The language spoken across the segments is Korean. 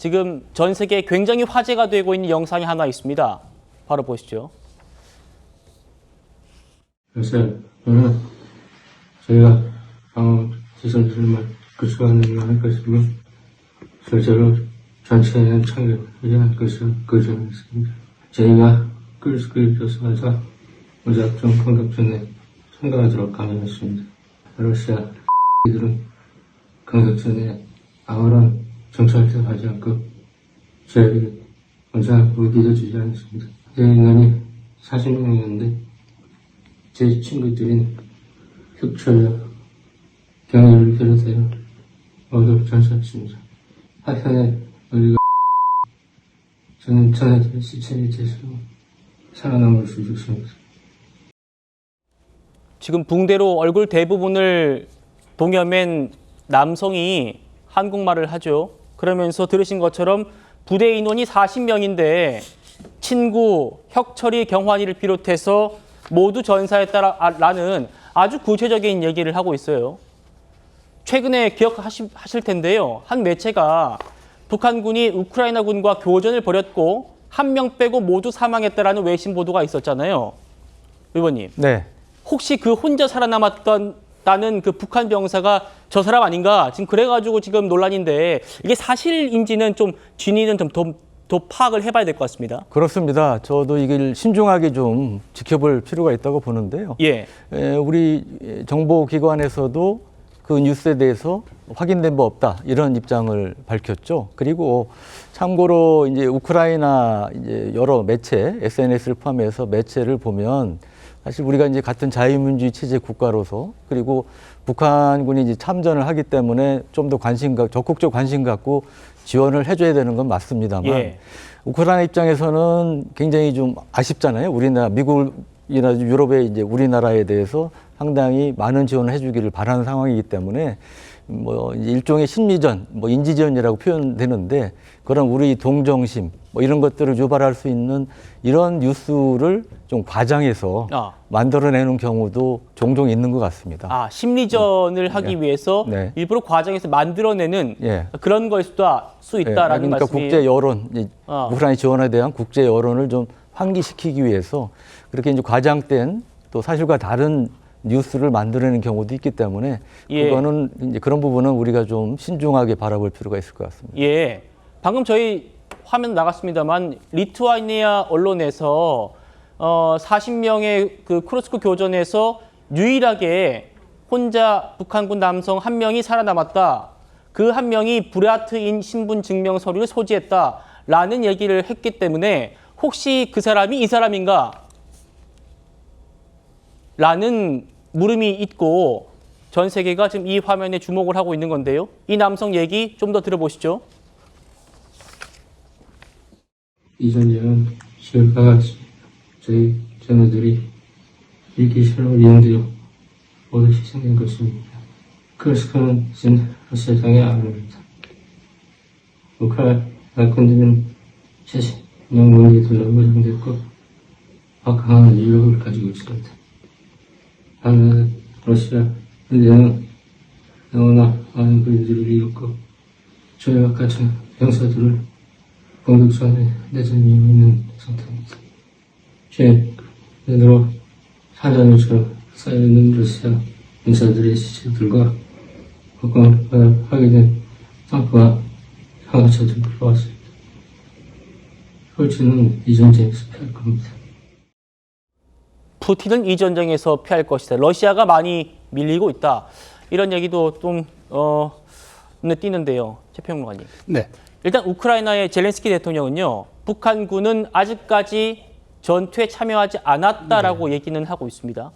지금 전 세계에 굉장히 화제가 되고 있는 영상이 하나 있습니다. 바로 보시죠. 그래서 저는 저희가 방어 시설들만 구축하는 할 것이고 실제로 전체에 참여하지 않을 것을 거절했습니다. 저희가 끌수교조사에서 무작정 공격전에 참가하도록 강요했습니다. 러시아 들은 공격전에 아무런 정찰도 하지 않고 저희에게 원상 무기도 주지 않습니다. 제 인원이 40명이었는데 제 친구들인 흑철, 경혈을 비롯해서 모두 전사했습니다. 한편에 우리가 저는 전에 시체에 대해서 살아남을 수 있습니다. 지금 붕대로 얼굴 대부분을 동여맨 남성이 한국말을 하죠. 그러면서 들으신 것처럼 부대 인원이 40명인데 친구, 혁철이, 경환이를 비롯해서 모두 전사했다라는 아주 구체적인 얘기를 하고 있어요. 최근에 기억하실 텐데요. 한 매체가 북한군이 우크라이나군과 교전을 벌였고 한 명 빼고 모두 사망했다라는 외신 보도가 있었잖아요. 의원님. 네. 혹시 그 혼자 살아남았다는 그 북한 병사가 저 사람 아닌가? 지금 그래가지고 지금 논란인데 이게 사실인지는 좀 진위는 좀 더 파악을 해봐야 될 것 같습니다. 그렇습니다. 저도 이걸 신중하게 좀 지켜볼 필요가 있다고 보는데요. 예. 우리 정보기관에서도 그 뉴스에 대해서 확인된 바 없다 이런 입장을 밝혔죠. 그리고 참고로 이제 우크라이나 이제 여러 매체, SNS를 포함해서 매체를 보면 사실 우리가 이제 같은 자유민주주의 체제 국가로서 그리고 북한군이 이제 참전을 하기 때문에 좀 더 적극적 관심 갖고 지원을 해줘야 되는 건 맞습니다만 예. 우크라이나 입장에서는 굉장히 좀 아쉽잖아요. 우리나라, 미국이나 유럽의 이제 우리나라에 대해서 상당히 많은 지원을 해주기를 바라는 상황이기 때문에 뭐 일종의 심리전, 뭐 인지전이라고 표현되는데 그런 우리 동정심 뭐 이런 것들을 유발할 수 있는 이런 뉴스를 좀 과장해서 만들어내는 경우도 종종 있는 것 같습니다. 심리전을 하기 위해서 일부러 과정에서 만들어내는 그런 걸 수 있다라는 그러니까 말씀이에요. 국제 여론, 우크라이나 지원에 대한 국제 여론을 좀 환기시키기 위해서 그렇게 이제 과장된 또 사실과 다른 뉴스를 만들어내는 경우도 있기 때문에 그거는 이제 그런 부분은 우리가 좀 신중하게 바라볼 필요가 있을 것 같습니다. 예. 방금 저희 화면 나갔습니다만 리투아니아 언론에서 40명의 그 쿠르스크 교전에서 유일하게 혼자 북한군 남성 한 명이 살아남았다. 그 한 명이 브라트인 신분 증명 서류를 소지했다라는 얘기를 했기 때문에 혹시 그 사람이 이 사람인가? 라는 물음이 있고 전 세계가 지금 이 화면에 주목을 하고 있는 건데요. 이 남성 얘기 좀 더 들어보시죠. 이 전쟁은 시험과 같이 저희 자녀들이 일기 실로 이용되어 모두 희생된 것입니다. 크루스크는 진 러시아장의 아닙니다. 우크라이나 군대는 최신 영문기에 둘러보정됐고 확강한 유력을 가지고 있습니다. 반면 러시아 군대는 너무나 많은 군인들을 잃었고 저희와 같은 병사들을 공격선에 내전이 있는 상태입니다. 최근으로 산전우처럼 쌓여있는 러시아 병사들의 시체들과 확인된 탕크와 항해차들을 보았습니다. 푸틴은 이 전쟁에서 피할 겁니다. 푸틴은 이 전쟁에서 피할 것이다. 러시아가 많이 밀리고 있다. 이런 얘기도 좀 눈에 띄는데요. 최평론가님. 네. 일단 우크라이나의 젤렌스키 대통령은요. 북한군은 아직까지 전투에 참여하지 않았다라고 얘기는 하고 있습니다.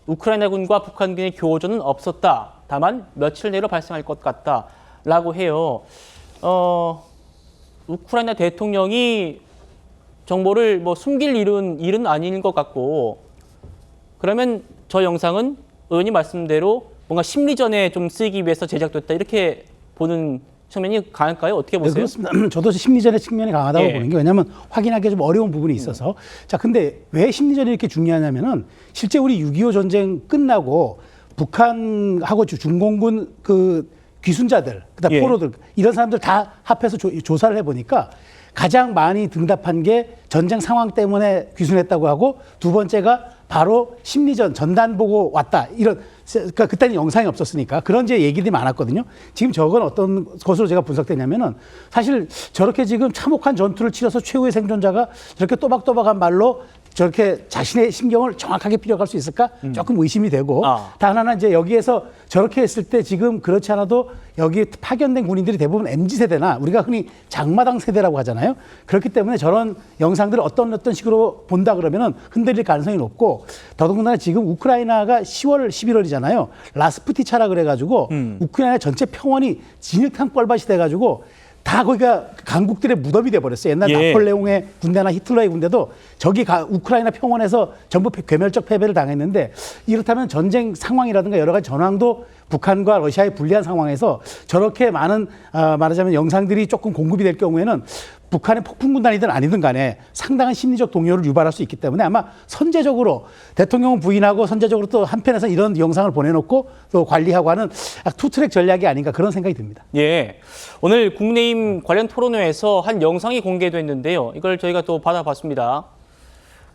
우크라이나군과 북한군의 교전은 없었다. 다만 며칠 내로 발생할 것 같다라고 해요. 우크라이나 대통령이 정보를 뭐 숨길 일은 아닌 것 같고 그러면 저 영상은 의원님 말씀대로 뭔가 심리전에 좀 쓰이기 위해서 제작됐다 이렇게 보는 측면이 강할까요? 어떻게 보세요? 네, 그렇습니다. 저도 심리전의 측면이 강하다고 보는 게 왜냐하면 확인하기 좀 어려운 부분이 있어서 자 근데 왜 심리전이 이렇게 중요하냐면은 실제 우리 6.25 전쟁 끝나고 북한하고 중공군 그 귀순자들, 그다음 예. 포로들 이런 사람들 다 합해서 조사를 해보니까 가장 많이 응답한 게 전쟁 상황 때문에 귀순했다고 하고 두 번째가 바로 심리전 전단 보고 왔다 이런 그러니까 그때는 영상이 없었으니까 그런 이제 얘기들이 많았거든요. 지금 저건 어떤 것으로 제가 분석되냐면은 사실 저렇게 지금 참혹한 전투를 치러서 최후의 생존자가 저렇게 또박또박한 말로 저렇게 자신의 심경을 정확하게 피력할 수 있을까 조금 의심이 되고 단 하나 이제 여기에서 저렇게 했을 때 지금 그렇지 않아도 여기 파견된 군인들이 대부분 MZ세대나 우리가 흔히 장마당 세대라고 하잖아요. 그렇기 때문에 저런 영상들을 어떤 식으로 본다 그러면은 흔들릴 가능성이 높고 더더군다나 지금 우크라이나가 10월, 11월이잖아요. 라스푸티차라 그래가지고 우크라이나 전체 평원이 진흙탕 뻘밭이 돼가지고 다 거기가 강국들의 무덤이 돼버렸어요. 옛날 나폴레옹의 군대나 히틀러의 군대도 저기 우크라이나 평원에서 전부 괴멸적 패배를 당했는데 이렇다면 전쟁 상황이라든가 여러 가지 전황도 북한과 러시아의 불리한 상황에서 저렇게 많은 말하자면 영상들이 조금 공급이 될 경우에는 북한의 폭풍군단이든 아니든 간에 상당한 심리적 동요를 유발할 수 있기 때문에 아마 선제적으로 대통령은 부인하고 선제적으로 또 한편에서 이런 영상을 보내놓고 또 관리하고 하는 투트랙 전략이 아닌가 그런 생각이 듭니다. 예. 오늘 국내임 관련 토론회에서 한 영상이 공개됐는데요. 이걸 저희가 또 받아봤습니다.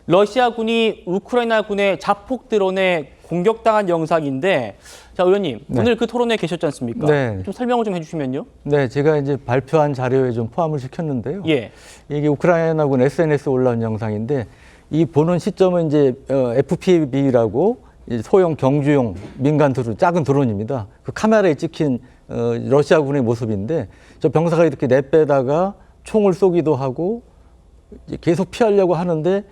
러시아군이 우크라이나 군의 자폭 드론에 공격당한 영상인데, 자, 의원님, 네. 오늘 그 토론회에 계셨지 않습니까? 네. 좀 설명을 좀 해주시면요. 네, 제가 이제 발표한 자료에 좀 포함을 시켰는데요. 예. 이게 우크라이나군 SNS에 올라온 영상인데 이 보는 시점은 이제 FPV라고 소형 경주용 민간 드론, 작은 드론입니다. 그 카메라에 찍힌 러시아군의 모습인데 저 병사가 이렇게 내빼다가 총을 쏘기도 하고 이제 계속 피하려고 하는데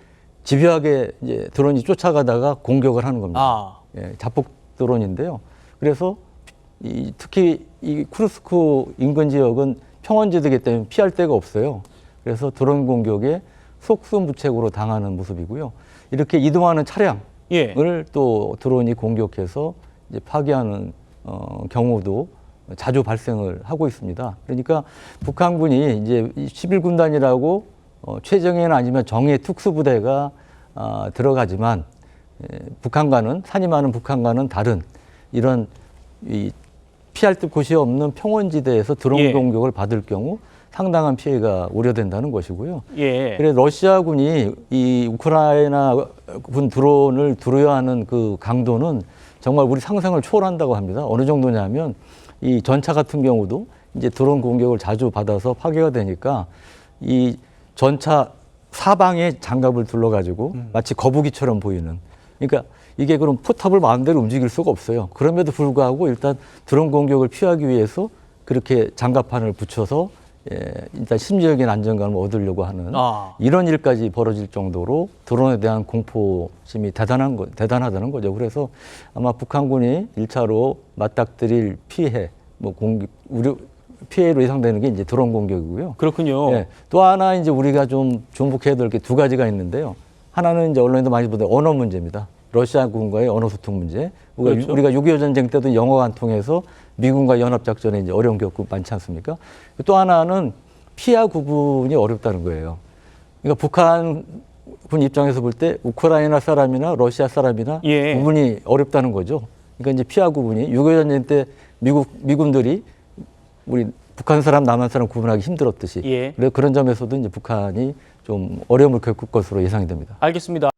집요하게 이제 드론이 쫓아가다가 공격을 하는 겁니다. 예, 자폭 드론인데요. 그래서 특히 이 쿠르스크 인근 지역은 평원지대이기 때문에 피할 데가 없어요. 그래서 드론 공격에 속수무책으로 당하는 모습이고요. 이렇게 이동하는 차량을 또 드론이 공격해서 이제 파괴하는 경우도 자주 발생을 하고 있습니다. 그러니까 북한군이 이제 11군단이라고 최정예는 아니면 정예 특수부대가 들어가지만 북한과는 산이 많은 북한과는 다른 이런 피할 곳이 없는 평원지대에서 드론 공격을 받을 경우 상당한 피해가 우려된다는 것이고요. 그래서 러시아군이 이 우크라이나 군 드론을 두려워하는 그 강도는 정말 우리 상상을 초월한다고 합니다. 어느 정도냐면 이 전차 같은 경우도 이제 드론 공격을 자주 받아서 파괴가 되니까 이 전차 사방에 장갑을 둘러가지고 마치 거북이처럼 보이는. 그러니까 이게 그럼 포탑을 마음대로 움직일 수가 없어요. 그럼에도 불구하고 일단 드론 공격을 피하기 위해서 그렇게 장갑판을 붙여서 일단 심리적인 안정감을 얻으려고 하는 이런 일까지 벌어질 정도로 드론에 대한 공포심이 대단하다는 거죠. 그래서 아마 북한군이 1차로 맞닥뜨릴 피해, 피해로 예상되는 게 이제 드론 공격이고요. 그렇군요. 또 하나 이제 우리가 좀 주목해야 될 게 두 가지가 있는데요. 하나는 이제 언론에도 많이 보던 언어 문제입니다. 러시아군과의 언어 소통 문제. 우리가 6.25 전쟁 때도 영어가 안 통해서 미군과 연합작전에 이제 어려움 겪고 많지 않습니까? 또 하나는 피하 구분이 어렵다는 거예요. 그러니까 북한군 입장에서 볼 때 우크라이나 사람이나 러시아 사람이나 구분이 어렵다는 거죠. 그러니까 이제 피하 구분이 6.25 전쟁 때 미군들이 우리 북한 사람, 남한 사람 구분하기 힘들었듯이 그래서 그런 점에서도 이제 북한이 좀 어려움을 겪을 것으로 예상이 됩니다. 알겠습니다.